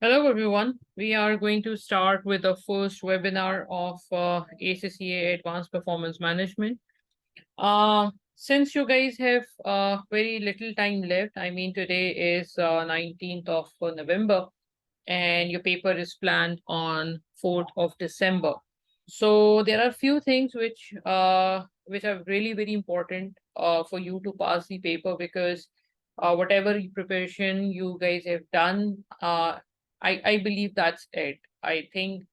Hello, everyone. We are going to start with the first webinar of ACCA Advanced Performance Management. Since you guys have very little time left, I mean, today is 19th of November, and your paper is planned on 4th of December. So there are few things which are really very important for you to pass the paper because whatever preparation you guys have done, I believe that's it. I think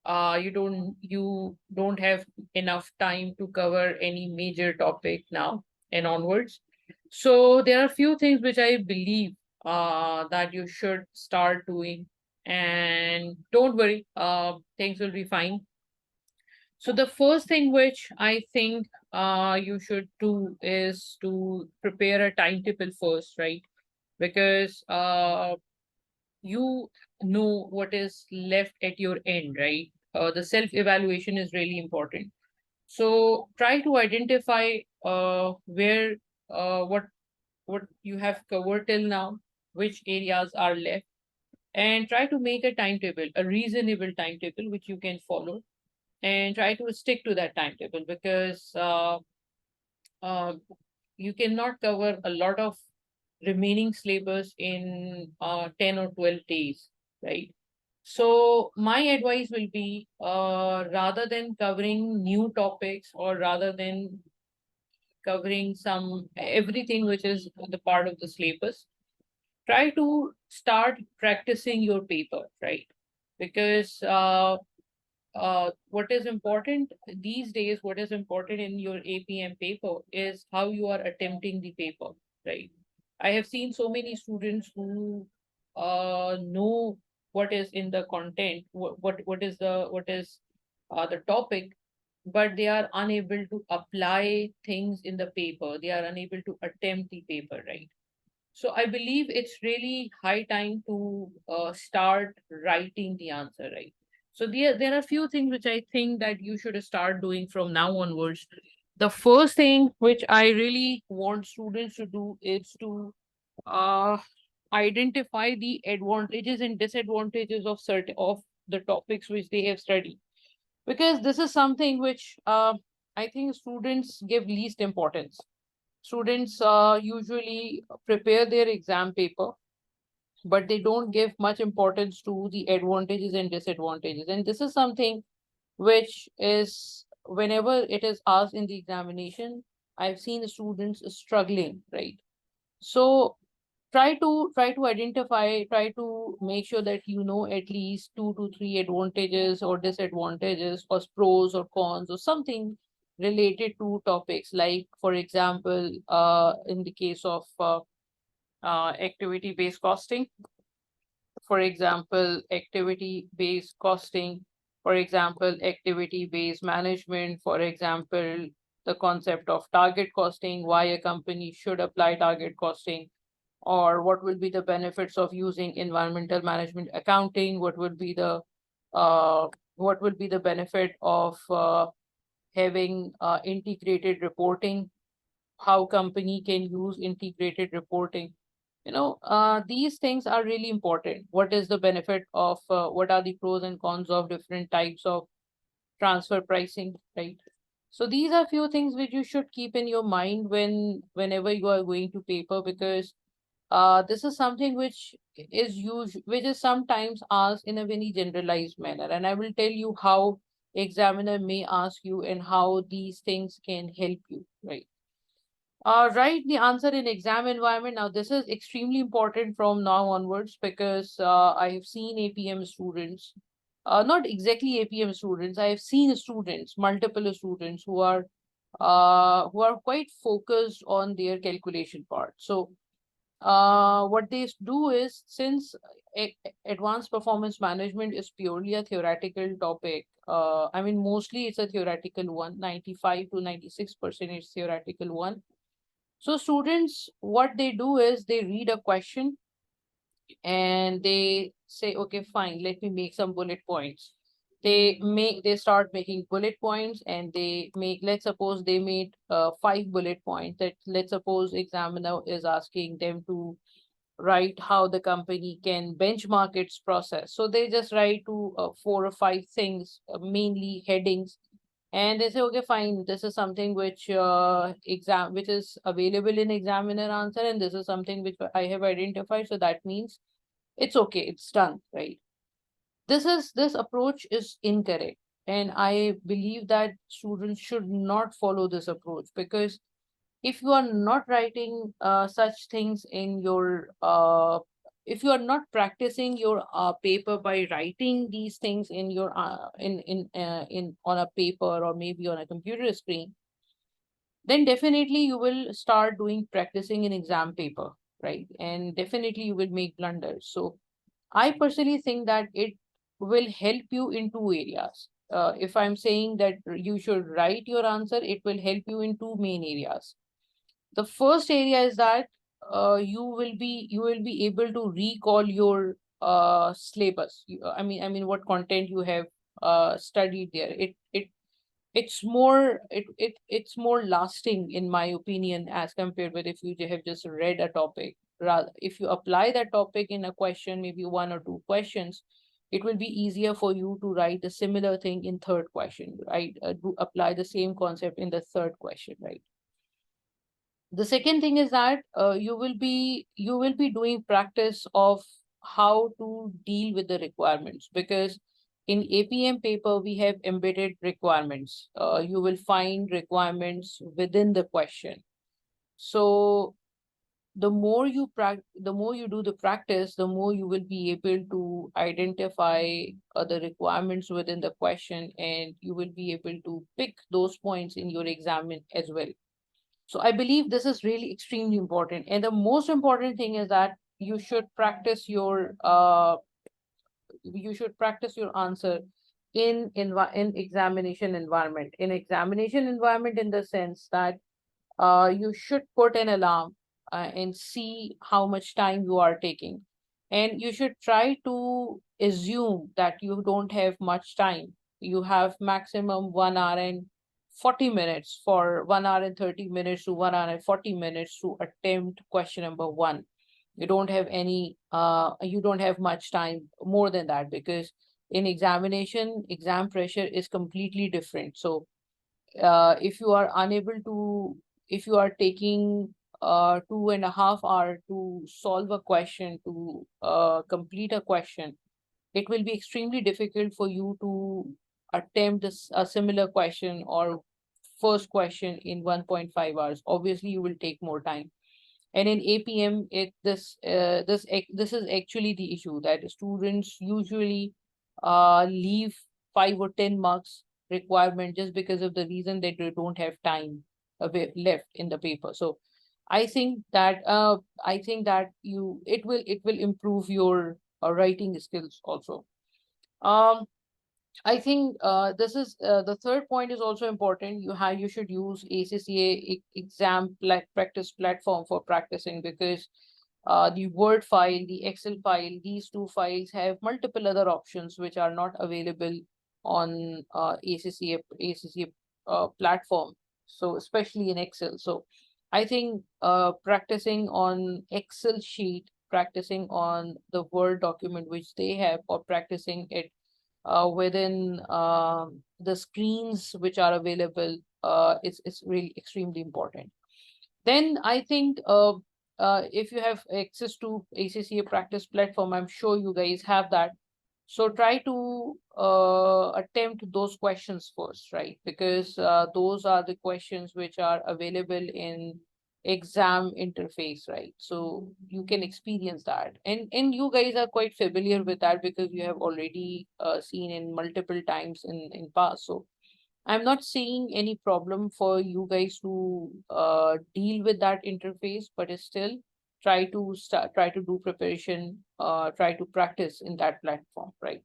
you don't have enough time to cover any major topic now and onwards. So there are few things which I believe that you should start doing, and don't worry, things will be fine. So the first thing which I think you should do is to prepare a timetable first, right? Because you know what is left at your end, right? The self evaluation is really important. So try to identify where what you have covered till now, which areas are left, and try to make a timetable, a reasonable timetable which you can follow, and try to stick to that timetable because uh, you cannot cover a lot of remaining syllabus in 10 or 12 days, right? So my advice will be rather than covering new topics or rather than covering some everything which is the part of the syllabus, try to start practicing your paper, right? Because what is important these days, what is important in your APM paper is how you are attempting the paper, right? I have seen so many students who know what is in the content, what is the topic, but they are unable to apply things in the paper. They are unable to attempt the paper, right? So I believe it's really high time to start writing the answer, right? So there are few things which I think that you should start doing from now onwards. The first thing which I really want students to do is to uh, identify the advantages and disadvantages of certain of the topics which they have studied, because this is something which I think students give least importance. Students usually prepare their exam paper, but they don't give much importance to the advantages and disadvantages. And this is something which is, whenever it is asked in the examination, I've seen students struggling, right? So try to identify, try to make sure that you know at least two to three advantages or disadvantages or pros or cons or something related to topics, like for example in the case of activity based costing, for example activity based costing, for example activity based management, for example the concept of target costing, why a company should apply target costing, or what will be the benefits of using environmental management accounting, uh, what will be the benefit of having integrated reporting, how company can use integrated reporting. These things are really important. What is the benefit of what are the pros and cons of different types of transfer pricing, right? So these are few things which you should keep in your mind whenever you are going to paper, because this is something which is sometimes asked in a very generalized manner, and I will tell you how examiner may ask you and how these things can help you, right? Write the answer in exam environment. Now, this is extremely important from now onwards, because I have seen APM students, not exactly APM students. I have seen students, multiple students who are quite focused on their calculation part. So what they do is, since advanced performance management is purely a theoretical topic, I mean, mostly it's a theoretical one, 95 to 96% is theoretical one. So students, what they do is they read a question and they say, okay, fine, let me make some bullet points. They start making bullet points, and they make, let's suppose they made 5 bullet points. That, let's suppose examiner is asking them to write how the company can benchmark its process. So they just write to 4 or 5 things, mainly headings, and they say, okay, fine, this is something which which is available in examiner answer, and this is something which I have identified. So that means it's okay, it's done, right? This approach is incorrect. And I believe that students should not follow this approach, because if you are not writing such things in your if you are not practicing your paper by writing these things in your in on a paper or maybe on a computer screen, then definitely you will start doing practicing in exam paper, right? And definitely you will make blunders. So I personally think that it will help you in two areas. If I'm saying that you should write your answer, it will help you in two main areas. The first area is that you will be able to recall your syllabus. I mean what content you have studied there. It's more lasting, in my opinion, as compared with if you have just read a topic. Rather, if you apply that topic in a question, maybe 1 or 2 questions, it will be easier for you to write a similar thing in third question, right? To apply the same concept in the third question, right? The second thing is that you will be doing practice of how to deal with the requirements, because in APM paper we have embedded requirements. You will find requirements within the question. So the more you do the practice, the more you will be able to identify the requirements within the question, and you will be able to pick those points in your exam as well. So I believe this is really extremely important. And the most important thing is that you should practice your answer in examination environment. In examination environment, in the sense that you should put an alarm and see how much time you are taking. And you should try to assume that you don't have much time. You have maximum 1 hour and 40 minutes, for 1 hour and 30 minutes to 1 hour and 40 minutes to attempt question number one. You don't have much time more than that, because in examination, exam pressure is completely different. So if you are unable to, if you are taking 2.5 hours to solve a question, to complete a question, it will be extremely difficult for you to attempt a similar question or first question in 1.5 hours. Obviously you will take more time. And in APM, this is actually the issue, that students usually leave 5 or 10 marks requirement just because of the reason that they don't have time left in the paper. So I think that it will improve your writing skills also. Um, I think this is the third point is also important. You should use ACCA exam practice platform for practicing, because the Word file, the Excel file, these two files have multiple other options which are not available on ACCA platform. So especially in Excel. So I think practicing on Excel sheet, practicing on the Word document which they have, or practicing it within the screens which are available is really extremely important. Then I think if you have access to ACCA practice platform, I'm sure you guys have that. So try to attempt those questions first, right? Because those are the questions which are available in exam interface, right? So you can experience that. And you guys are quite familiar with that, because you have already seen in multiple times in past. So I'm not seeing any problem for you guys to deal with that interface, but still try to do preparation, try to practice in that platform, right?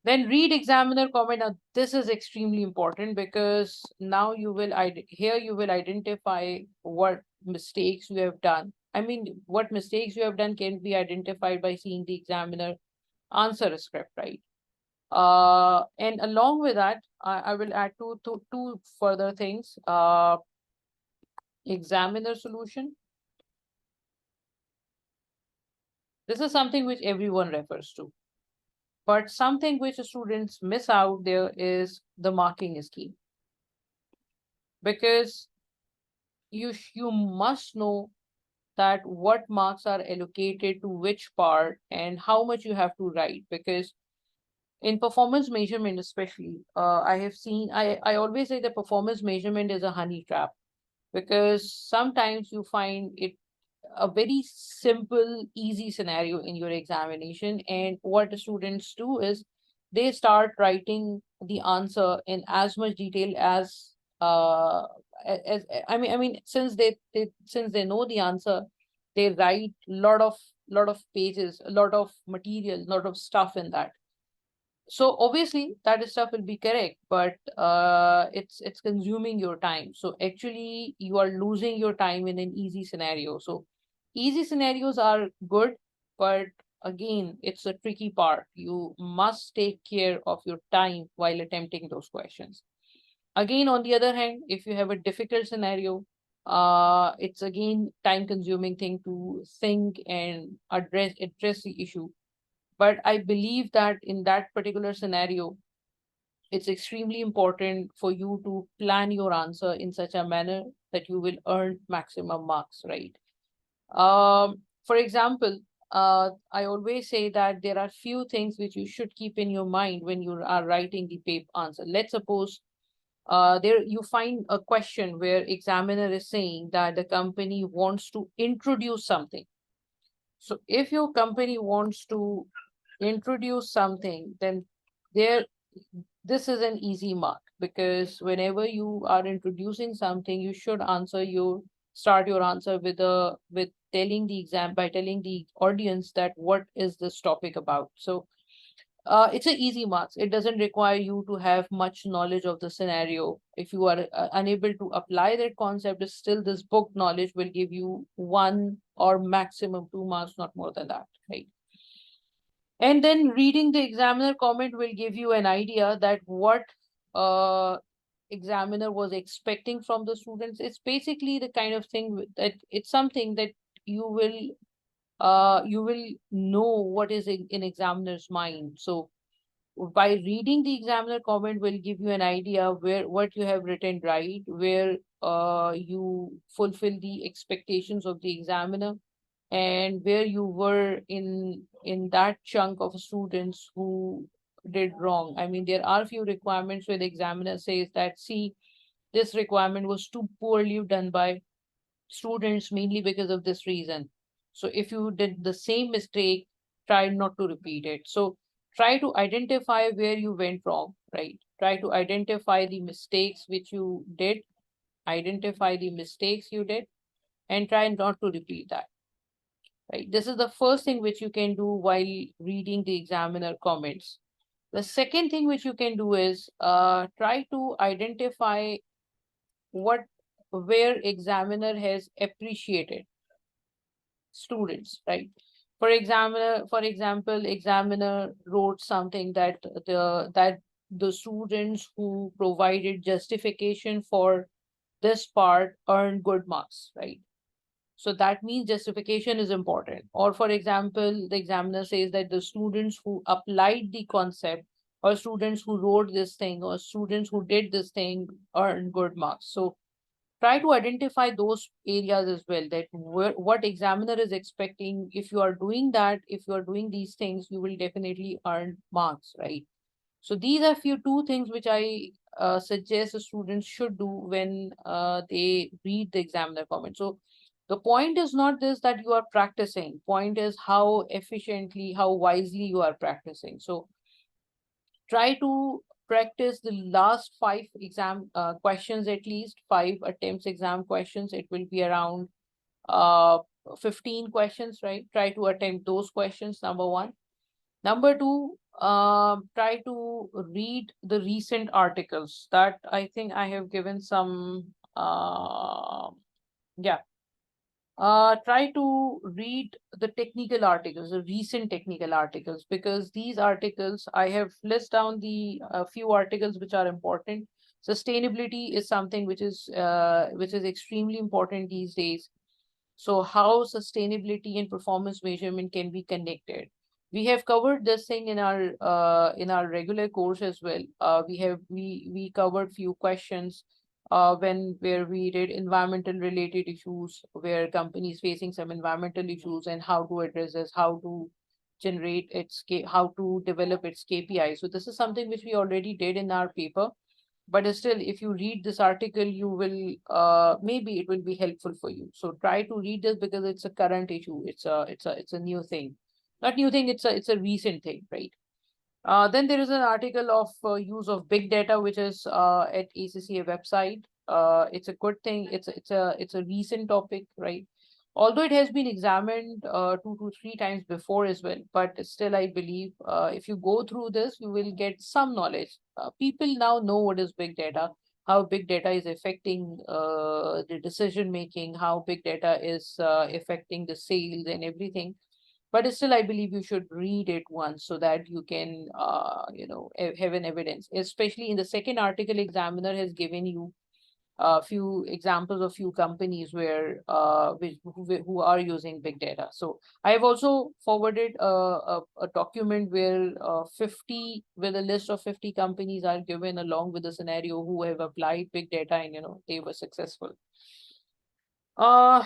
Then read examiner comment. Now, this is extremely important, because now you will identify what mistakes you have done. I mean, what mistakes you have done can be identified by seeing the examiner answer script, right? And along with that, I will add two further things. Examiner solution. This is something which everyone refers to. But something which students miss out there is the marking scheme. Because you must know that what marks are allocated to which part and how much you have to write. Because in performance measurement especially, I have seen, I always say that performance measurement is a honey trap, because sometimes you find it a very simple, easy scenario in your examination. And what the students do is they start writing the answer in as much detail as I mean, since they know the answer, they write lot of pages, a lot of material, lot of stuff in that. So obviously that stuff will be correct, but it's consuming your time. So actually you are losing your time in an easy scenario. So easy scenarios are good, but again, it's a tricky part. You must take care of your time while attempting those questions. Again, on the other hand, if you have a difficult scenario, it's again time consuming thing to think and address the issue. But I believe that in that particular scenario, it's extremely important for you to plan your answer in such a manner that you will earn maximum marks, right? For example, I always say that there are few things which you should keep in your mind when you are writing the paper answer. Let's suppose there you find a question where examiner is saying that the company wants to introduce something. So if your company wants to introduce something, then there this is an easy mark, because whenever you are introducing something, you should start your answer with telling the exam by telling the audience that what is this topic about. So it's an easy marks. It doesn't require you to have much knowledge of the scenario. If you are unable to apply that concept, still this book knowledge will give you 1 or maximum 2 marks, not more than that, right? And then reading the examiner comment will give you an idea that what examiner was expecting from the students. It's basically the kind of thing that it's something that you will know what is in examiner's mind. So by reading the examiner comment will give you an idea where what you have written right, where you fulfill the expectations of the examiner, and where you were in that chunk of students who did wrong. I mean, there are few requirements where the examiner says that, see, this requirement was too poorly done by students mainly because of this reason. So if you did the same mistake, try not to repeat it. So try to identify where you went wrong, right? Try to identify the mistakes which you did, identify the mistakes you did, and try not to repeat that, right? This is the first thing which you can do while reading the examiner comments. The second thing which you can do is try to identify what where examiner has appreciated students, right? For example, examiner wrote something that the students who provided justification for this part earned good marks, right? So that means justification is important. Or for example, the examiner says that the students who applied the concept, or students who wrote this thing, or students who did this thing earned good marks. So try to identify those areas as well, that what examiner is expecting. If you are doing that, if you are doing these things, you will definitely earn marks, right? So these are few two things which I suggest the students should do when they read the examiner comment. So the point is not this that you are practicing. Point is how efficiently, how wisely you are practicing. So try to practice the last 5 exam questions, at least 5 attempts exam questions. It will be around uh 15 questions, right? Try to attempt those questions, number one. Number two, try to read the recent articles that I think I have given some yeah. Try to read the technical articles, the recent technical articles, because these articles, I have list down the few articles which are important. Sustainability is something which is extremely important these days. So how sustainability and performance measurement can be connected. We have covered this thing in our regular course as well. We covered few questions where we did environmental related issues, where companies facing some environmental issues and how to address this, how to generate how to develop its KPI. So this is something which we already did in our paper. But still, if you read this article, you will maybe it will be helpful for you. So try to read this because it's a current issue. It's a new thing, not new thing. It's a recent thing, right? Then there is an article of use of big data, which is at ACCA website. It's a good thing. It's a recent topic, right? Although it has been examined 2 to 3 times before as well, but still I believe if you go through this, you will get some knowledge. People now know what is big data, how big data is affecting the decision making, how big data is affecting the sales and everything. But still, I believe you should read it once so that you can, have an evidence. Especially in the second article, examiner has given you a few examples of few companies who are using big data. So I have also forwarded a document where 50 with a list of 50 companies are given along with a scenario who have applied big data and they were successful. Uh,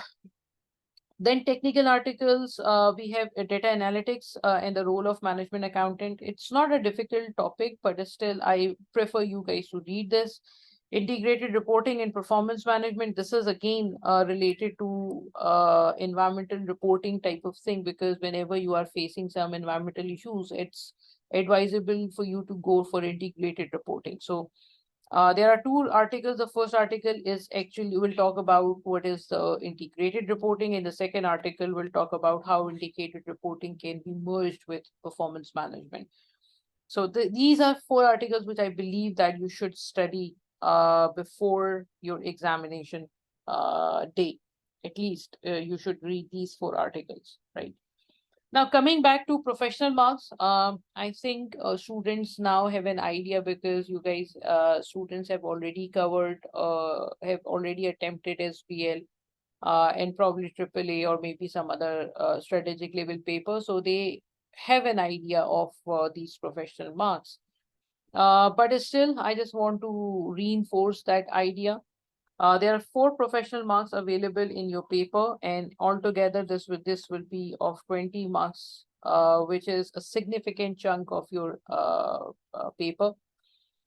then technical articles, we have data analytics and the role of management accountant. It's not a difficult topic, but still I prefer you guys to read this. Integrated reporting and performance management. This is again related to environmental reporting type of thing, because whenever you are facing some environmental issues, it's advisable for you to go for integrated reporting. So there are two articles. The first article is actually will talk about what is the integrated reporting, and the second article will talk about how integrated reporting can be merged with performance management. So these are 4 articles which I believe that you should study before your examination day. At least you should read these 4 articles, right? Now, coming back to professional marks, I think students now have an idea, because you guys, students have already have already attempted SPL and probably AAA or maybe some other strategic level paper. So they have an idea of these professional marks. But still, I just want to reinforce that idea. There are 4 professional marks available in your paper, and altogether this will be of 20 marks, which is a significant chunk of your paper.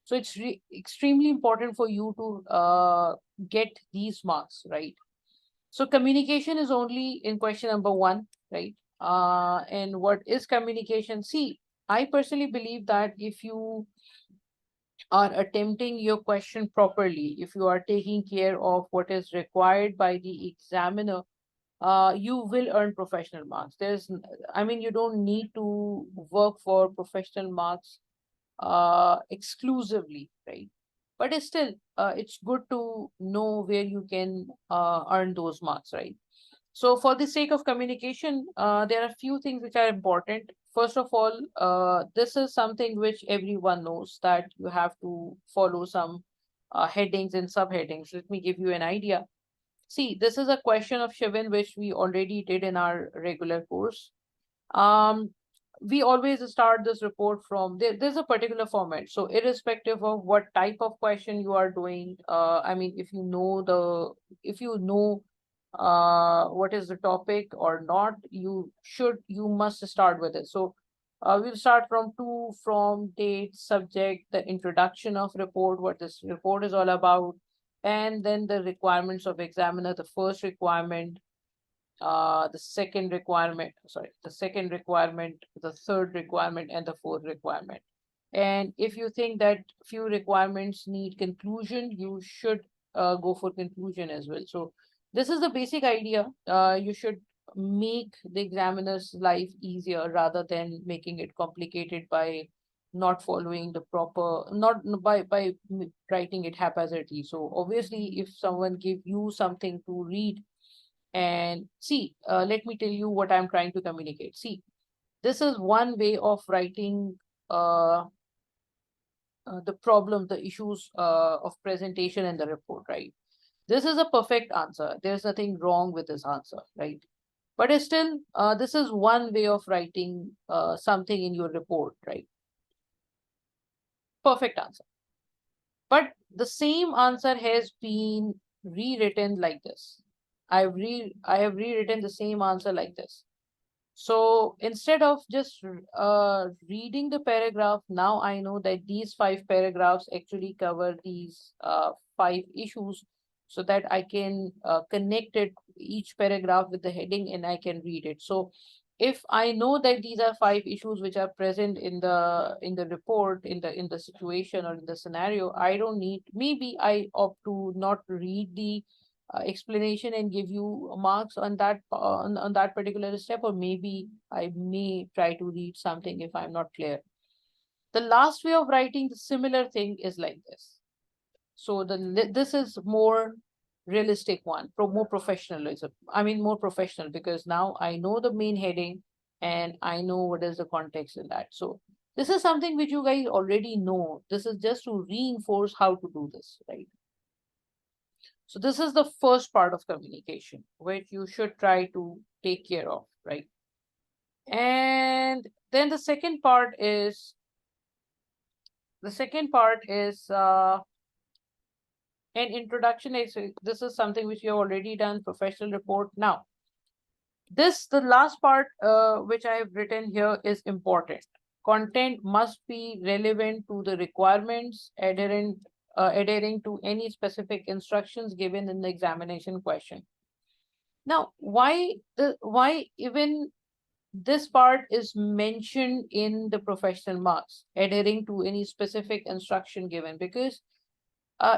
So it's extremely important for you to get these marks, right? So communication is only in question number 1, right? And what is communication? See, I personally believe that if you are attempting your question properly, if you are taking care of what is required by the examiner, you will earn professional marks. You don't need to work for professional marks exclusively, right? But it's good to know where you can earn those marks, right? So for the sake of communication, there are a few things which are important. First of all, this is something which everyone knows, that you have to follow some headings and subheadings. Let me give you an idea. See, this is a question of Shivin, which we already did in our regular course. Um, we always start this report from there's a particular format. So irrespective of what type of question you are doing, if you know what is the topic or not, you must start with it. So we'll start from date, subject, the introduction of report, what this report is all about, and then the requirements of examiner, the first requirement, the second requirement, the third requirement, and the fourth requirement. And if you think that few requirements need conclusion, you should go for conclusion as well. So this is the basic idea. You should make the examiner's life easier rather than making it complicated by not following the proper, not by writing it haphazardly. So obviously, if someone give you something to read, and see, let me tell you what I'm trying to communicate. See, this is one way of writing the problem, the issues of presentation in the report, right? This is a perfect answer. There's nothing wrong with this answer, right? But it's still, this is one way of writing something in your report, right? Perfect answer. But the same answer has been rewritten like this. I have rewritten the same answer like this. So instead of just reading the paragraph, now I know that these 5 paragraphs actually cover these 5 issues, so that I can connect it, each paragraph with the heading, and I can read it. So if I know that these are 5 issues which are present in the report, in the situation or in the scenario, I don't need, maybe I opt to not read the explanation and give you marks on that on that particular step, or maybe I may try to read something if I'm not clear. The last way of writing the similar thing is like this. So this is more realistic one, more professionalism. I mean more professional, because now I know the main heading and I know what is the context in that. So this is something which you guys already know. This is just to reinforce how to do this, right? So this is the first part of communication, which you should try to take care of, right? And then the second part is an introduction. This is something which you have already done, professional report. Now, the last part which I have written here is important. Content must be relevant to the requirements, adhering to any specific instructions given in the examination question. Now, why even this part is mentioned in the professional marks, adhering to any specific instruction given? Because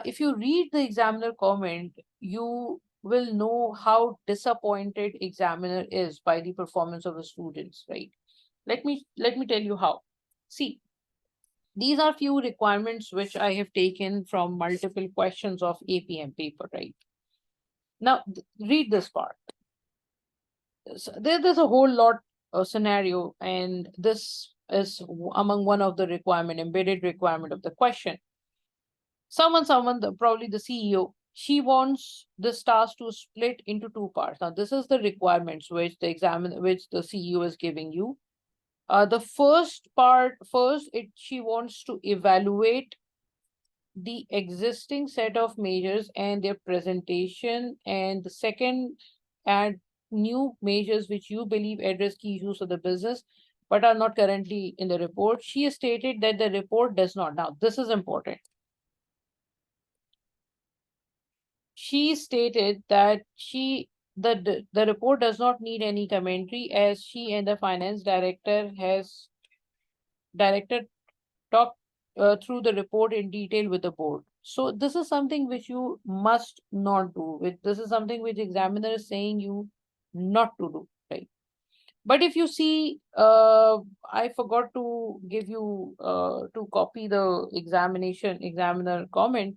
if you read the examiner comment, you will know how disappointed examiner is by the performance of the students, right? Let me tell you how. See, these are few requirements which I have taken from multiple questions of APM paper, right? Now, read this part. So there's a whole lot of scenario, and this is among one of the embedded requirement of the question. Probably the CEO, she wants this task to split into 2 parts. Now, this is the requirements which the CEO is giving you. The first part, she wants to evaluate the existing set of measures and their presentation, and the second, add new measures which you believe address key issues of the business but are not currently in the report. She has stated that the report does not. Now, this is important. She stated that the report does not need any commentary, as she and the finance director talked through the report in detail with the board. So this is something which you must not do. This is something which examiner is saying you not to do, right? But if you see, I forgot to give you to copy the examiner comment.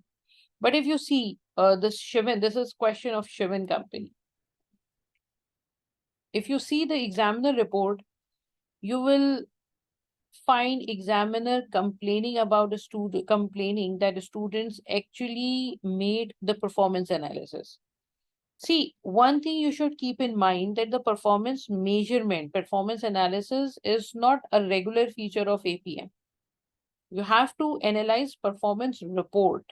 But if you see this Shivin, this is question of Shivin company. If you see the examiner report, you will find examiner complaining about complaining that the students actually made the performance analysis. See, one thing you should keep in mind, that the performance analysis is not a regular feature of APM. You have to analyze performance report,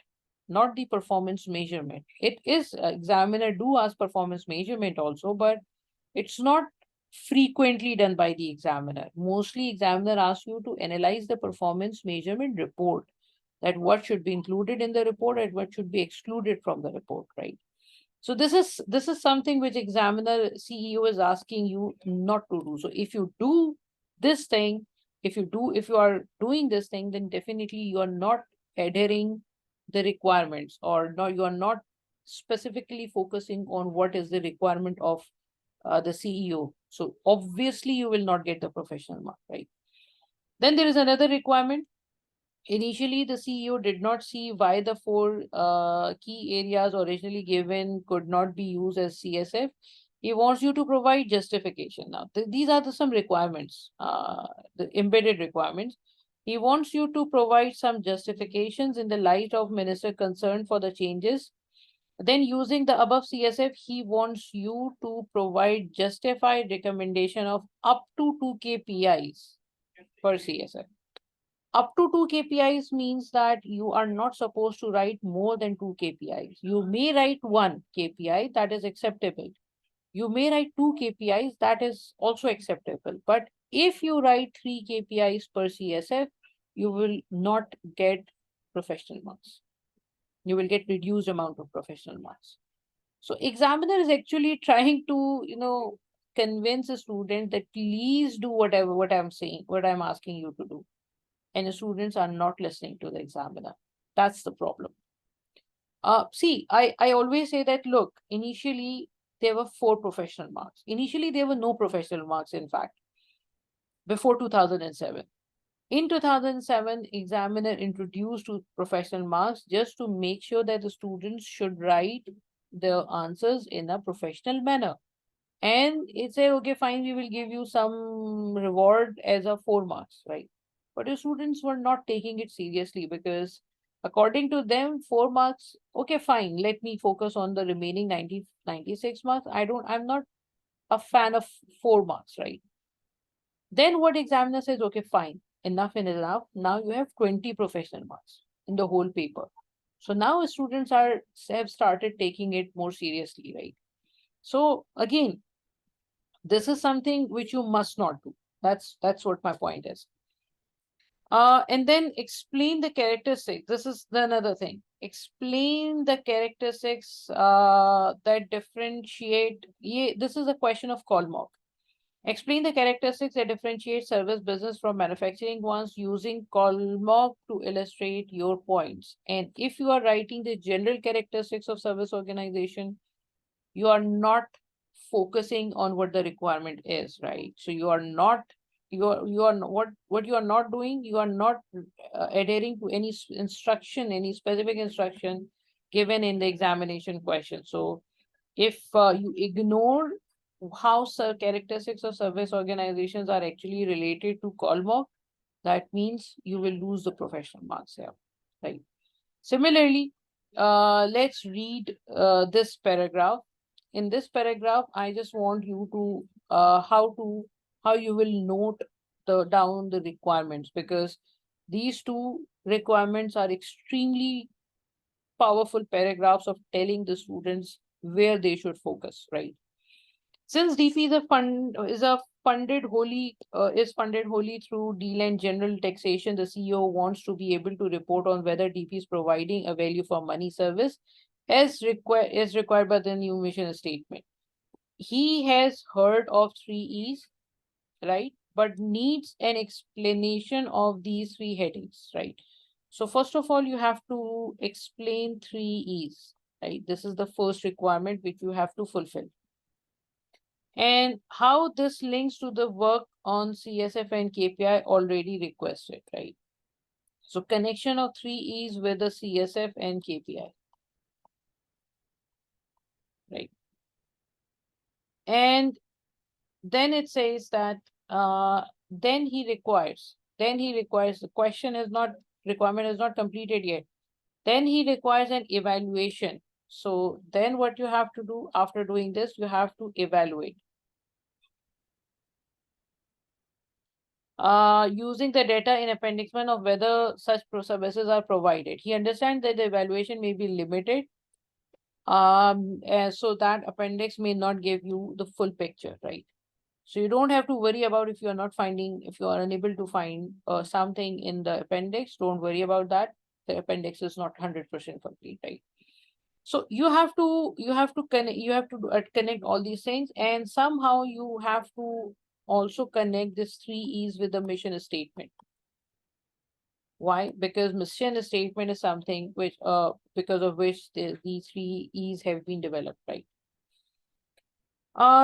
not the performance measurement. It is examiner do ask performance measurement also, but it's not frequently done by the examiner. Mostly examiner asks you to analyze the performance measurement report, that what should be included in the report and what should be excluded from the report, right? So this is something which examiner CEO is asking you not to do. So if you do this thing, if you are doing this thing, then definitely you are not adhering the requirements, or no, you are not specifically focusing on what is the requirement of the CEO. So obviously you will not get the professional mark, right? Then there is another requirement. Initially, the CEO did not see why the 4 key areas originally given could not be used as CSF. He wants you to provide justification. Now, these are some requirements, the embedded requirements. He wants you to provide some justifications in the light of minister concern for the changes. Then using the above CSF, he wants you to provide justified recommendation of up to 2 KPIs per CSF. Up to 2 KPIs means that you are not supposed to write more than 2 KPIs. You may write 1 KPI, that is acceptable. You may write 2 KPIs, that is also acceptable. But if you write 3 KPIs per CSF, you will not get professional marks. You will get reduced amount of professional marks. So examiner is actually trying to, convince a student that please do whatever what I'm saying, what I'm asking you to do. And the students are not listening to the examiner. That's the problem. See, I always say that, look, initially there were 4 professional marks. Initially, there were no professional marks, in fact, before 2007. In 2007, examiner introduced professional marks just to make sure that the students should write the answers in a professional manner. And it said, okay, fine, we will give you some reward as a 4 marks, right? But the students were not taking it seriously because according to them, 4 marks, okay, fine, let me focus on the remaining 96 marks. I'm not a fan of 4 marks, right? Then what examiner says, okay, fine, enough is enough. Now you have 20 professional marks in the whole paper. So now students have started taking it more seriously, right? So again, this is something which you must not do. That's what my point is. And then explain the characteristics. This is another thing. Explain the characteristics that differentiate. This is a question of Kolmog. Explain the characteristics that differentiate service business from manufacturing ones using Kolmog to illustrate your points. And if you are writing the general characteristics of service organization, you are not focusing on what the requirement is, right? So you are not what you are not doing, you are not adhering to any instruction, any specific instruction given in the examination question. So if you ignore how characteristics of service organizations are actually related to Kolmog, that means you will lose the professional marks here, right? Similarly, let's read this paragraph. In this paragraph, I just want you to how you will note down the requirements, because these 2 requirements are extremely powerful paragraphs of telling the students where they should focus, right? Since DP is funded wholly through deal and general taxation, the CEO wants to be able to report on whether DP is providing a value for money service as required by the new mission statement. He has heard of 3 E's, right? But needs an explanation of these 3 headings, right? So first of all, you have to explain 3 E's, right? This is the first requirement which you have to fulfill. And how this links to the work on CSF and KPI already requested, right? So connection of 3 E's with the CSF and KPI, right? And then it says that then he requires, the requirement is not completed yet. Then he requires an evaluation. So then what you have to do after doing this, you have to evaluate. Using the data in Appendix 1 of whether such services are provided. He understands that the evaluation may be limited. So that appendix may not give you the full picture, right? So you don't have to worry about if you are unable to find something in the appendix, don't worry about that. The appendix is not 100% complete, right? So you have to connect all these things, and somehow you have to also connect this 3 E's with the mission statement. Why? Because mission statement is something which because of which these 3 E's have been developed, right?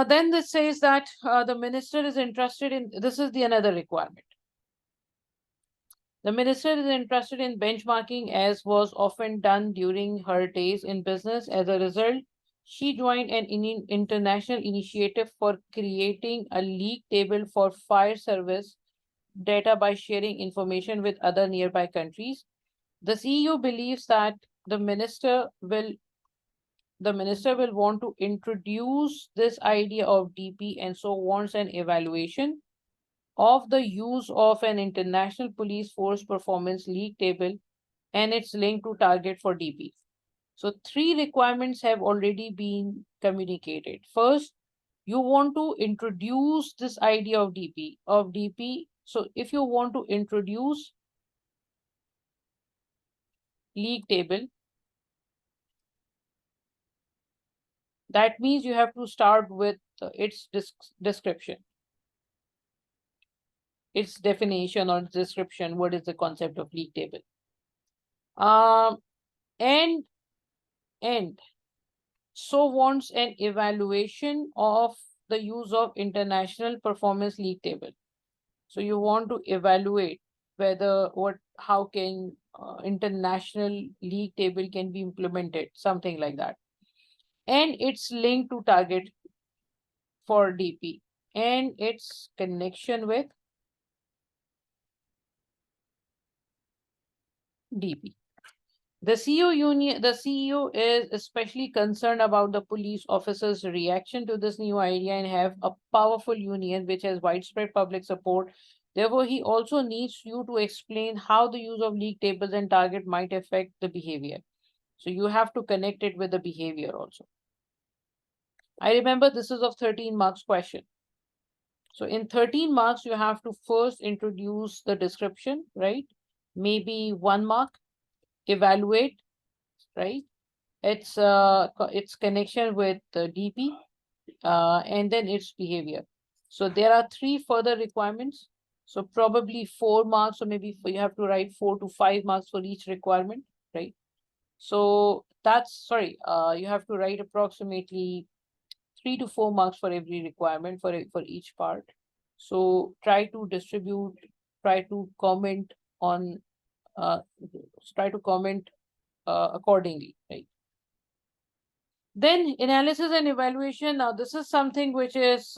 Then this says that the minister is interested in, this is the another requirement. The minister is interested in benchmarking, as was often done during her days in business. As a result, she joined an international initiative for creating a league table for fire service data by sharing information with other nearby countries. The CEO believes that the minister will the minister will want to introduce this idea of DP and so wants an evaluation of the use of an international police force performance league table and its link to target for DP. So 3 requirements have already been communicated. First, you want to introduce this idea of DP. So if you want to introduce league table, that means you have to start with its description, its definition or description. What is the concept of league table? And so wants an evaluation of the use of international performance league table. So you want to evaluate whether how can international league table can be implemented, something like that. And it's linked to target for DP and its connection with DP. The CEO is especially concerned about the police officers' reaction to this new idea and have a powerful union which has widespread public support. Therefore, he also needs you to explain how the use of league tables and target might affect the behavior. So you have to connect it with the behavior also. I remember this is of 13 marks question. So in 13 marks, you have to first introduce the description, right? Maybe 1 mark, evaluate, right? Its connection with the DP, and then its behavior. So there are 3 further requirements. So probably 4 marks, or maybe you have to write 4 to 5 marks for each requirement, right? So that's, sorry, you have to write approximately 3 to 4 marks for every requirement for each part. So try to distribute, try to comment on, accordingly, right? Then analysis and evaluation. Now this is something which is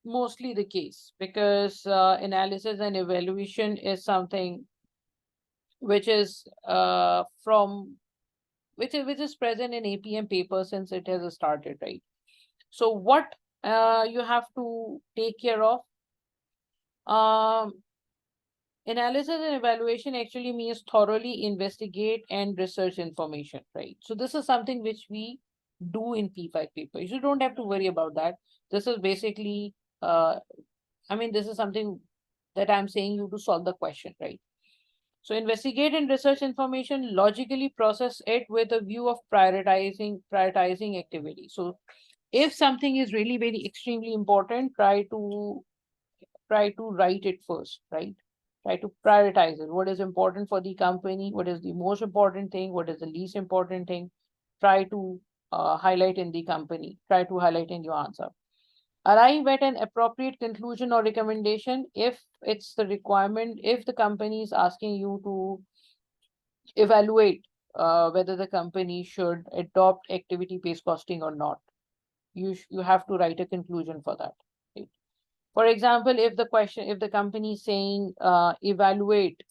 mostly the case, because analysis and evaluation is something which is which is present in APM paper since it has started, right? So what you have to take care of? Analysis and evaluation actually means thoroughly investigate and research information, right? So this is something which we do in P5 paper. You don't have to worry about that. This is basically, this is something that I'm saying you to solve the question, right? So investigate and research information, logically process it with a view of prioritizing activity. So if something is really very extremely important, try to write it first, right? Try to prioritize it. What is important for the company? What is the most important thing? What is the least important thing? Try to highlight in the company. Try to highlight in your answer. Arrive at an appropriate conclusion or recommendation if it's the requirement, if the company is asking you to evaluate whether the company should adopt activity-based costing or not. You have to write a conclusion for that. Right? For example, if the company is saying evaluate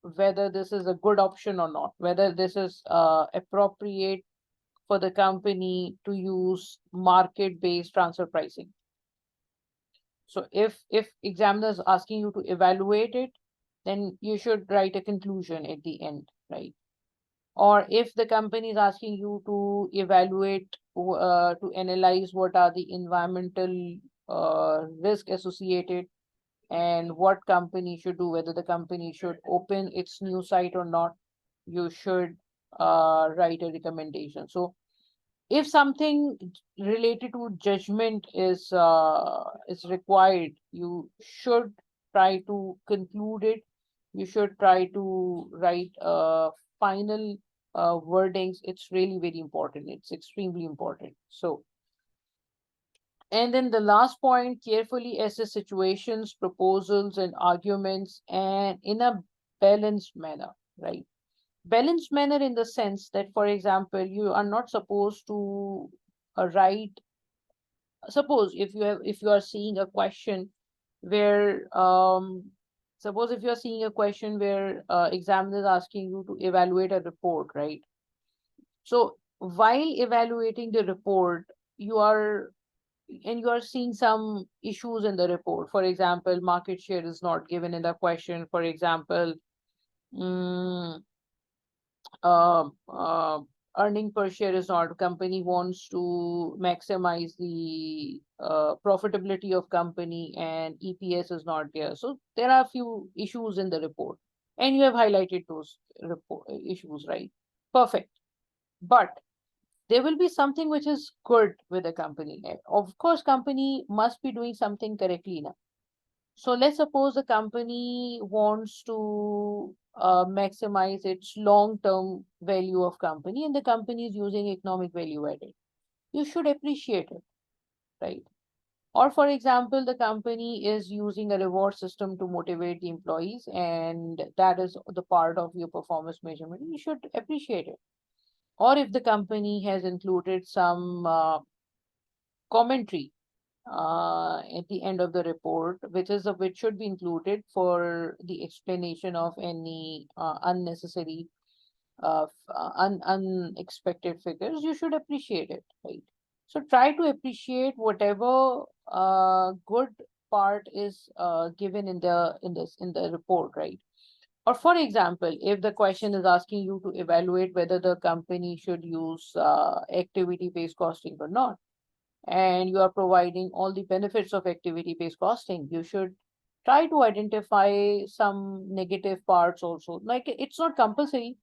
whether this is a good option or not, whether this is appropriate for the company to use market-based transfer pricing. So if examiner is asking you to evaluate it, then you should write a conclusion at the end, right? Or if the company is asking you to evaluate, to analyze what are the environmental risk associated and what company should do, whether the company should open its new site or not, you should write a recommendation. So if something related to judgment is required, you should try to conclude it. You should try to write final wordings. It's really very important. It's extremely important. So, and then the last point, carefully assess situations, proposals, and arguments, and in a balanced manner, right? Balanced manner in the sense that, for example, you are not supposed to write. Suppose if you are seeing a question where suppose if you are seeing a question where examiner is asking you to evaluate a report, right? So while evaluating the report, you are seeing some issues in the report. For example, market share is not given in the question. For example, mm, uh, uh, earning per share is not. Company wants to maximize the profitability of company, and EPS is not there. So there are a few issues in the report, and you have highlighted those issues, right? Perfect. But there will be something which is good with the company. Of course, company must be doing something correctly now. So let's suppose the company wants to maximize its long-term value of company, and the company is using economic value added. You should appreciate it, right? Or for example, the company is using a reward system to motivate the employees, and that is the part of your performance measurement. You should appreciate it. Or if the company has included some commentary at the end of the report, which should be included for the explanation of any unnecessary unexpected figures, you should appreciate it, right? So try to appreciate whatever good part is given in the report, right? Or for example, if the question is asking you to evaluate whether the company should use activity-based costing or not, and you are providing all the benefits of activity-based costing, you should try to identify some negative parts also. Like it's not compulsory,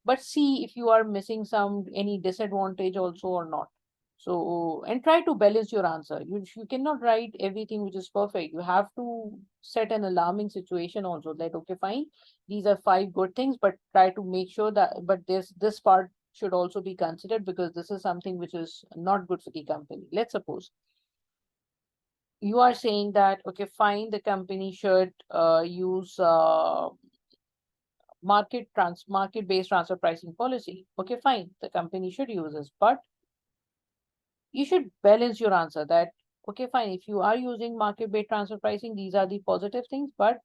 but see if you are missing any disadvantage also or not. So, and try to balance your answer. You cannot write everything which is perfect. You have to set an alarming situation also, that okay, fine, these are 5 good things, but try to make sure that, but this part should also be considered, because this is something which is not good for the company. Let's suppose you are saying that okay, fine, the company should use market-based transfer pricing policy. Okay, fine, the company should use this, but you should balance your answer that okay, fine, if you are using market-based transfer pricing, these are the positive things, but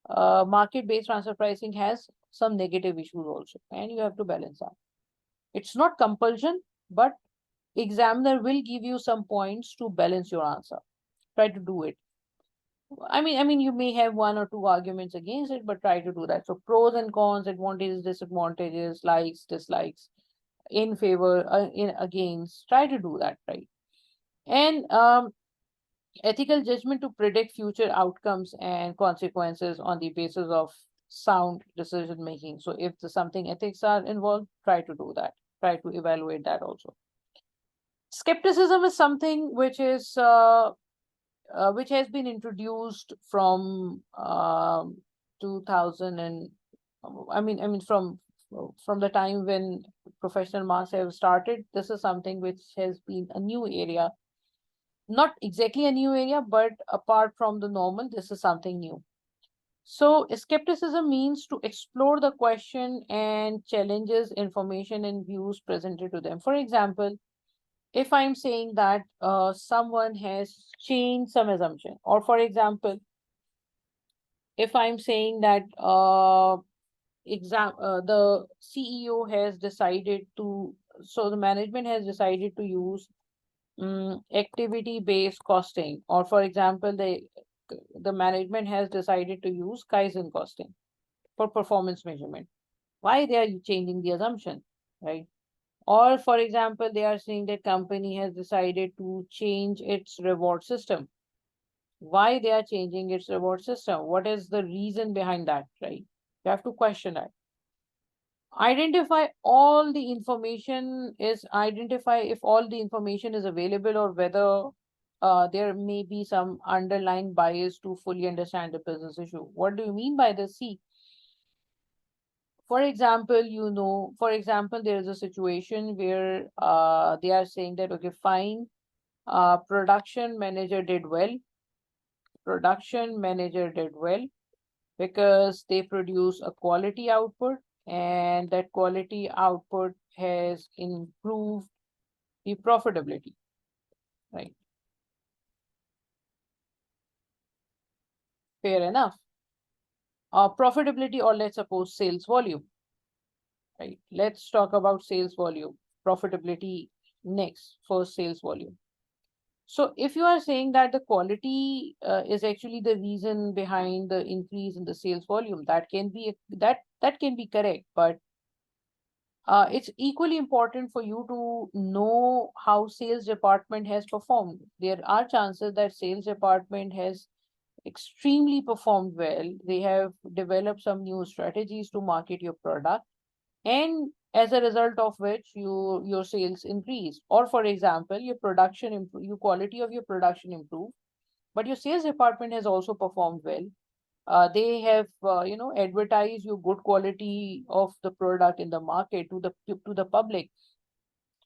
market-based transfer pricing has some negative issues also, and you have to balance that. It's not compulsion, but examiner will give you some points to balance your answer. Try to do it. I mean, you may have 1 or 2 arguments against it, but try to do that. So pros and cons, advantages, disadvantages, likes, dislikes, in favor, in against. Try to do that, right? And ethical judgment to predict future outcomes and consequences on the basis of sound decision making. So if something ethics are involved, try to do that. Try to evaluate that also. Skepticism is something which has been introduced from 2000 and I mean from the time when professional marks have started. This is something which has been a new area, not exactly a new area, but apart from the normal, this is something new. So skepticism means to explore the question and challenges information and views presented to them. For example, if I'm saying that someone has changed some assumption, or for example, if I'm saying that the CEO has decided to, so the management has decided to use activity-based costing, or for example, the management has decided to use Kaizen costing for performance measurement. Why they are changing the assumption, right? Or for example, they are saying that company has decided to change its reward system. Why they are changing its reward system? What is the reason behind that, right? You have to question that. Identify if all the information is available, or whether there may be some underlying bias to fully understand the business issue. What do you mean by this? See, for example, there is a situation where they are saying that, okay, fine, production manager did well. Production manager did well because they produce a quality output, and that quality output has improved the profitability, right? Fair enough. Profitability, or let's suppose sales volume, right? Let's talk about sales volume. profitability next, first sales volume. So if you are saying that the quality is actually the reason behind the increase in the sales volume, that can be that can be correct, but it's equally important for you to know how sales department has performed. There are chances that sales department has extremely performed well. They have developed some new strategies to market your product, and as a result of which your sales increase. Or for example, your production improve, your quality of your production improve, but your sales department has also performed well. They have advertised your good quality of the product in the market to the public,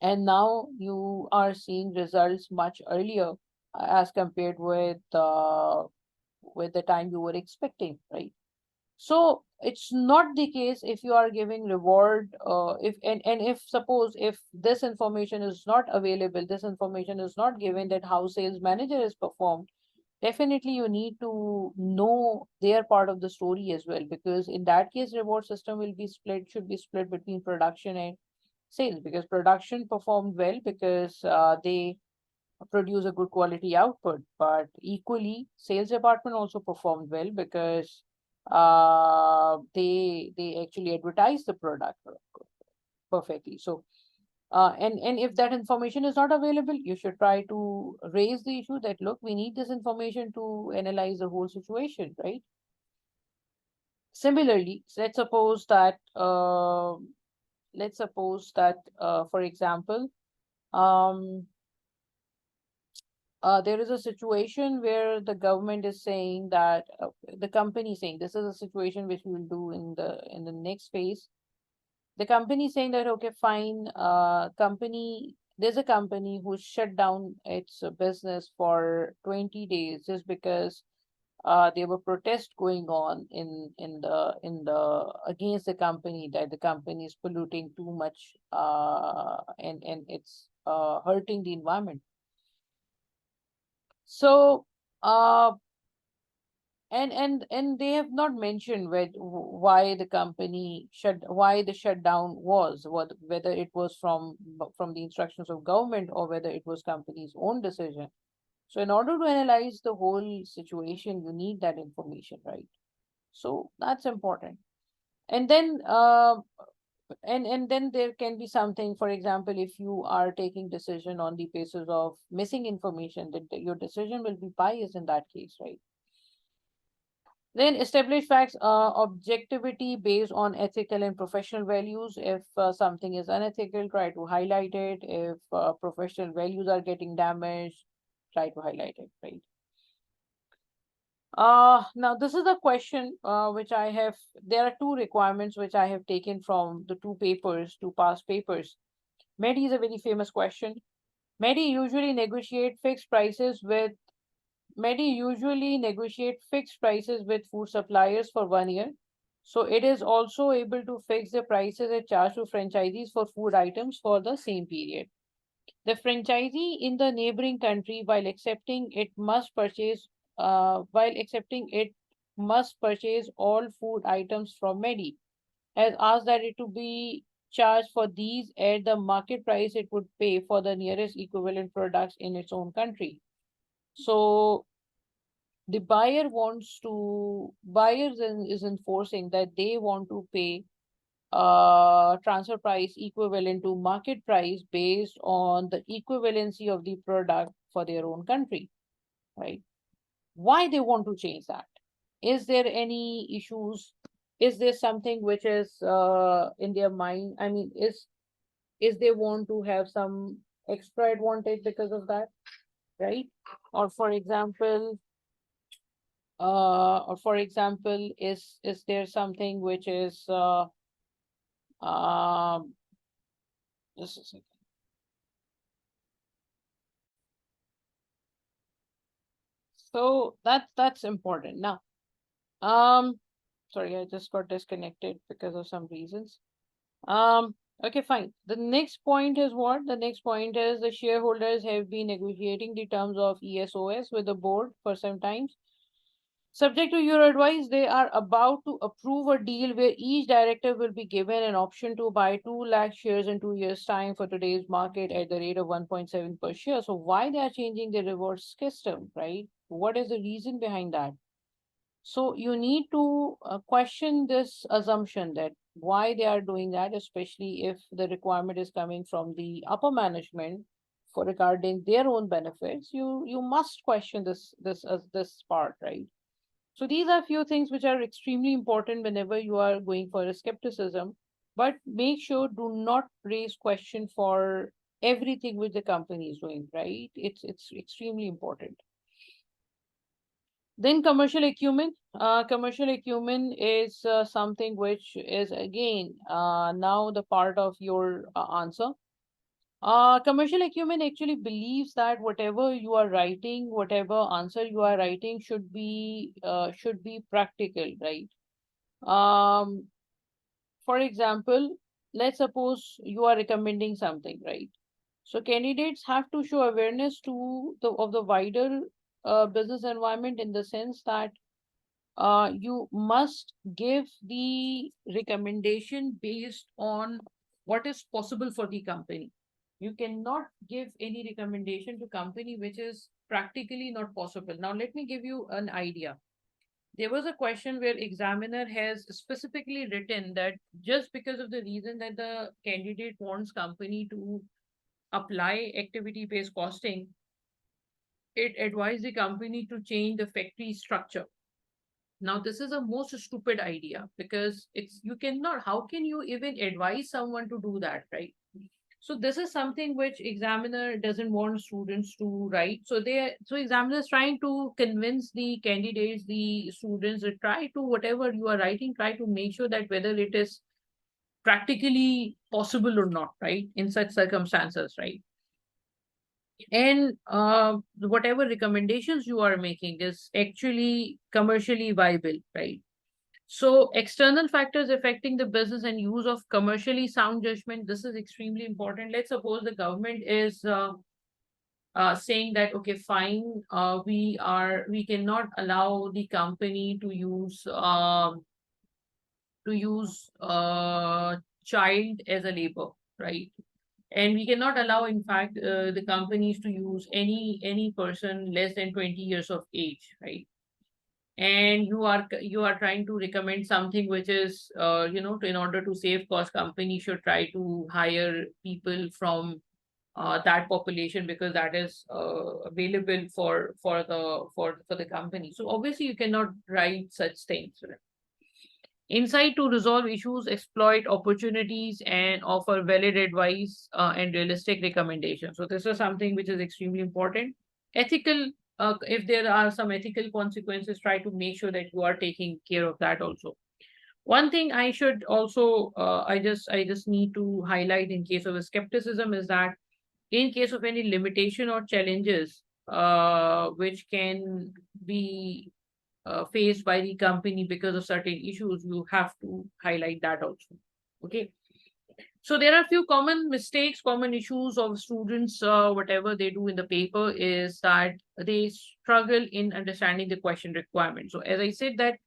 and now you are seeing results much earlier as compared with the time you were expecting, right? So it's not the case if you are giving reward, if and if suppose if this information is not available, this information is not given, that how sales manager is performed, definitely you need to know their part of the story as well, because in that case reward system will be split, should be split between production and sales, because production performed well because they produce a good quality output, but equally sales department also performed well because they actually advertise the product perfectly. So and if that information is not available, you should try to raise the issue that, look, we need this information to analyze the whole situation, right? Similarly, let's suppose that for example, um, there is a situation where the government is saying that the company is saying, this is a situation which we will do in the next phase. The company is saying that, okay, fine, there's a company who shut down its business for 20 days just because there were protests going on in the against the company, that the company is polluting too much and it's hurting the environment. So and they have not mentioned why the company why the shutdown was, whether it was from the instructions of government or whether it was company's own decision. So in order to analyze the whole situation, you need that information, right? So that's important. And then and then there can be something, for example, if you are taking decision on the basis of missing information, that your decision will be biased in that case, right? Then establish facts, objectivity based on ethical and professional values. If something is unethical, try to highlight it. If professional values are getting damaged, try to highlight it, right? Now this is the question which I have. There are two requirements which I have taken from the two past papers. MEDI is a very famous question. MEDI usually negotiate fixed prices with MEDI usually negotiate fixed prices with food suppliers for 1 year. So it is also able to fix the prices it charged to franchisees for food items for the same period. The franchisee in the neighboring country, while accepting it must purchase all food items from MEDI, has asked that it to be charged for these at the market price it would pay for the nearest equivalent products in its own country. So the is enforcing that they want to pay transfer price equivalent to market price based on the equivalency of the product for their own country, right? Why they want to change that? Is there any issues? Is there something which is in their mind? I mean, is they want to have some extra advantage because of that, right? Or for example, is there something which is just a second. So that's important. Now, sorry, I just got disconnected because of some reasons. Okay, fine. The next point is what? The next point is the shareholders have been negotiating the terms of ESOS with the board for some time. Subject to your advice, they are about to approve a deal where each director will be given an option to buy 2 lakh shares in 2 years' time for today's market at the rate of 1.7 per share. So why they are changing the reward system, right? What is the reason behind that? So you need to question this assumption that why they are doing that, especially if the requirement is coming from the upper management for regarding their own benefits. You must question this part, right? So these are few things which are extremely important whenever you are going for a skepticism, but make sure do not raise question for everything which the company is doing, right? It's extremely important. Then commercial acumen. Commercial acumen is something which is again now the part of your answer. Commercial acumen actually believes that whatever you are writing, whatever answer you are writing should be practical, right? For example, let's suppose you are recommending something, right? So candidates have to show awareness to the wider business environment in the sense that you must give the recommendation based on what is possible for the company. You cannot give any recommendation to company which is practically not possible. Now, let me give you an idea. There was a question where examiner has specifically written that just because of the reason that the candidate wants company to apply activity-based costing, it advised the company to change the factory structure. Now, this is a most stupid idea because you cannot, how can you even advise someone to do that, right? So this is something which examiner doesn't want students to write. So examiner is trying to convince the candidates, the students, to try to whatever you are writing, try to make sure that whether it is practically possible or not, right? In such circumstances, right? And whatever recommendations you are making is actually commercially viable, right? So external factors affecting the business and use of commercially sound judgment, this is extremely important. Let's suppose the government is saying that, okay, fine, we cannot allow the company to use child as a labor, right? And we cannot allow, in fact, the companies to use any person less than 20 years of age, right? And you are trying to recommend something which is in order to save cost, company should try to hire people from that population because that is available for the company. So obviously you cannot write such things. Insight to resolve issues, exploit opportunities, and offer valid advice and realistic recommendations. So this is something which is extremely important. Ethical, if there are some ethical consequences, try to make sure that you are taking care of that also. One thing I should also, I just need to highlight in case of a skepticism is that in case of any limitation or challenges, which can be faced by the company because of certain issues, you have to highlight that also. Okay. So there are a few common mistakes, common issues of students, whatever they do in the paper is that they struggle in understanding the question requirement. So as I said that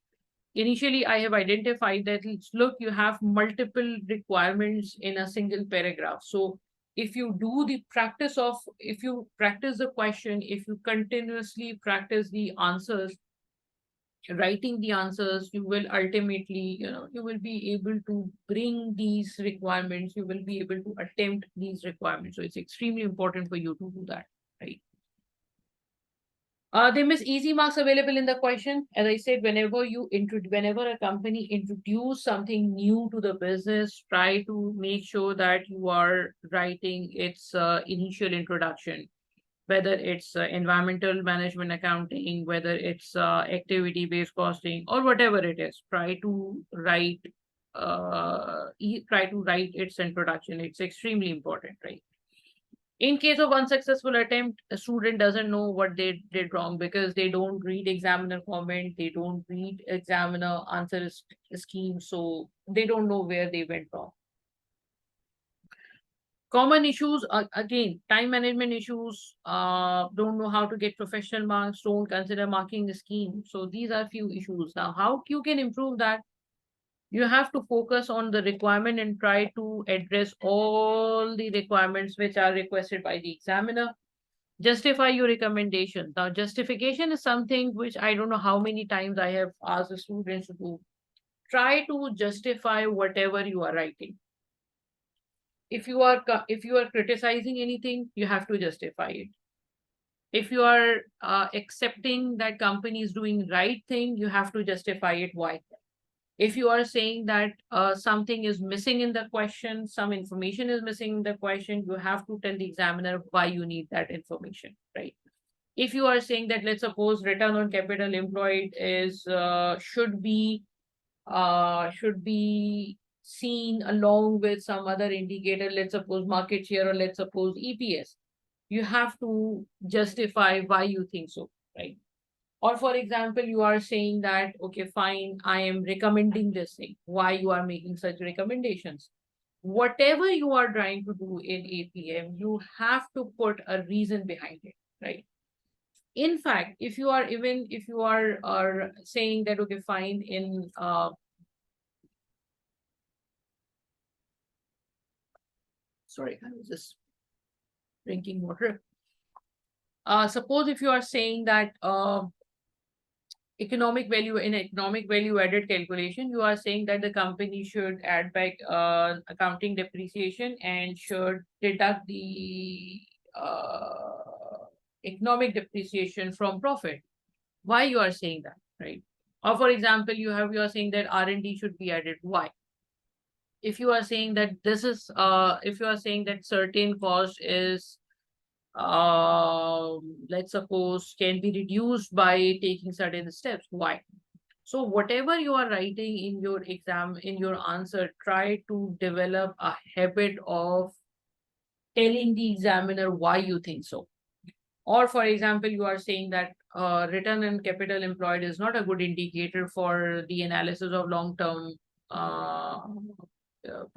initially I have identified that, look, you have multiple requirements in a single paragraph. So if you practice the question, if you continuously practice the answers, writing the answers, you will ultimately, you will be able to bring these requirements, you will be able to attempt these requirements. So it's extremely important for you to do that, right? There is easy marks available in the question. As I said, whenever a company introduce something new to the business, try to make sure that you are writing its initial introduction, whether it's environmental management accounting, whether it's activity-based costing, or whatever it is. Try to write its introduction. It's extremely important, right? In case of unsuccessful attempt, a student doesn't know what they did wrong because they don't read examiner comment, they don't read examiner answer scheme, so they don't know where they went wrong. Common issues are, again, time management issues, don't know how to get professional marks, don't consider marking the scheme. So these are few issues. Now, how you can improve that? You have to focus on the requirement and try to address all the requirements which are requested by the examiner. Justify your recommendation. Now, justification is something which I don't know how many times I have asked the students to do. Try to justify whatever you are writing. If you are criticizing anything, you have to justify it. If you are accepting that company is doing right thing, you have to justify it why. If you are saying that something is missing in the question, some information is missing in the question, you have to tell the examiner why you need that information, right? If you are saying that, let's suppose return on capital employed is should be seen along with some other indicator, let's suppose market share or let's suppose EPS, you have to justify why you think so, right? Or for example, you are saying that, okay, fine, I am recommending this thing. Why you are making such recommendations? Whatever you are trying to do in APM, you have to put a reason behind it, right? In fact, if you are are saying that, okay, fine, in sorry, I was just drinking water. Suppose if you are saying that economic value added calculation, you are saying that the company should add back accounting depreciation and should deduct the economic depreciation from profit. Why you are saying that, right? Or for example, you are saying that R&D should be added. Why? If you are saying that if you are saying that certain cost is let's suppose can be reduced by taking certain steps. Why? So whatever you are writing in your exam, in your answer, try to develop a habit of telling the examiner why you think so. Or for example, you are saying that return on capital employed is not a good indicator for the analysis of long-term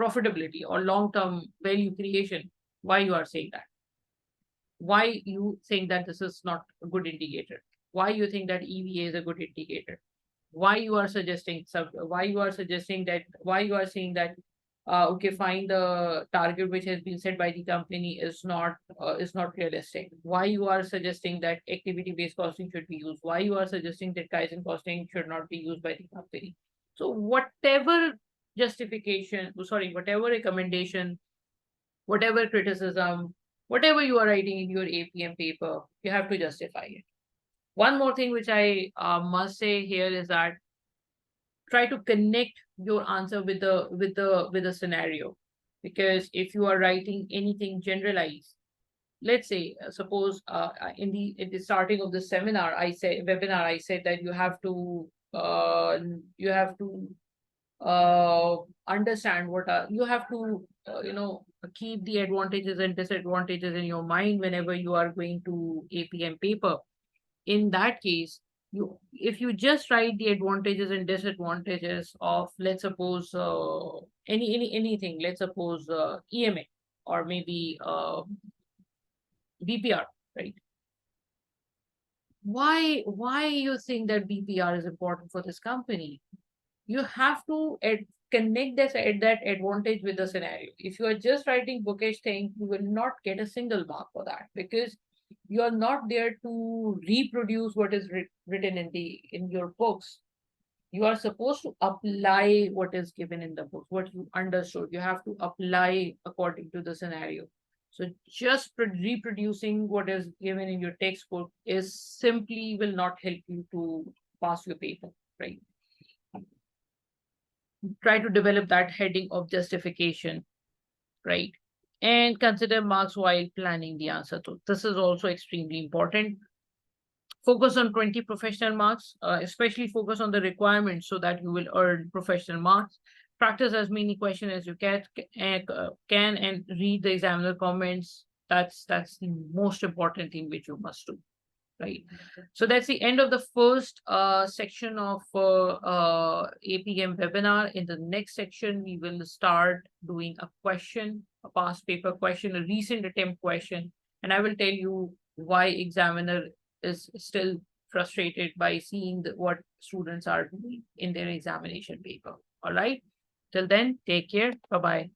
profitability or long-term value creation. Why you are saying that? Why you think that this is not a good indicator? Why you think that EVA is a good indicator? Why you are suggesting why you are saying that okay, fine, the target which has been set by the company is not realistic? Why you are suggesting that activity based costing should be used? Why you are suggesting that Kaizen costing should not be used by the company? So whatever justification, sorry, whatever recommendation, whatever criticism, whatever you are writing in your APM paper, you have to justify it. One more thing which I must say here is that try to connect your answer with the scenario, because if you are writing anything generalized, let's say suppose in the starting of the webinar I said that you have to uh, understand what are you have to keep the advantages and disadvantages in your mind whenever you are going to APM paper. In that case, if you just write the advantages and disadvantages of, let's suppose, anything, let's suppose EMA or maybe BPR, right? Why you think that BPR is important for this company? You have to connect that advantage with the scenario. If you are just writing bookish thing, you will not get a single mark for that, because you are not there to reproduce what is written in your books. You are supposed to apply what is given in the book, what you understood. You have to apply according to the scenario. So just reproducing what is given in your textbook is simply will not help you to pass your paper, right? Try to develop that heading of justification, right? And consider marks while planning the answer. So this is also extremely important. Focus on 20 professional marks, especially focus on the requirements so that you will earn professional marks. Practice as many questions as you can and read the examiner comments. That's the most important thing which you must do, right? So that's the end of the first section of APM webinar. In the next section, we will start doing a question a past paper question, a recent attempt question, and I will tell you why examiner is still frustrated by seeing what students are doing in their examination paper. All right. Till then, take care. Bye-bye.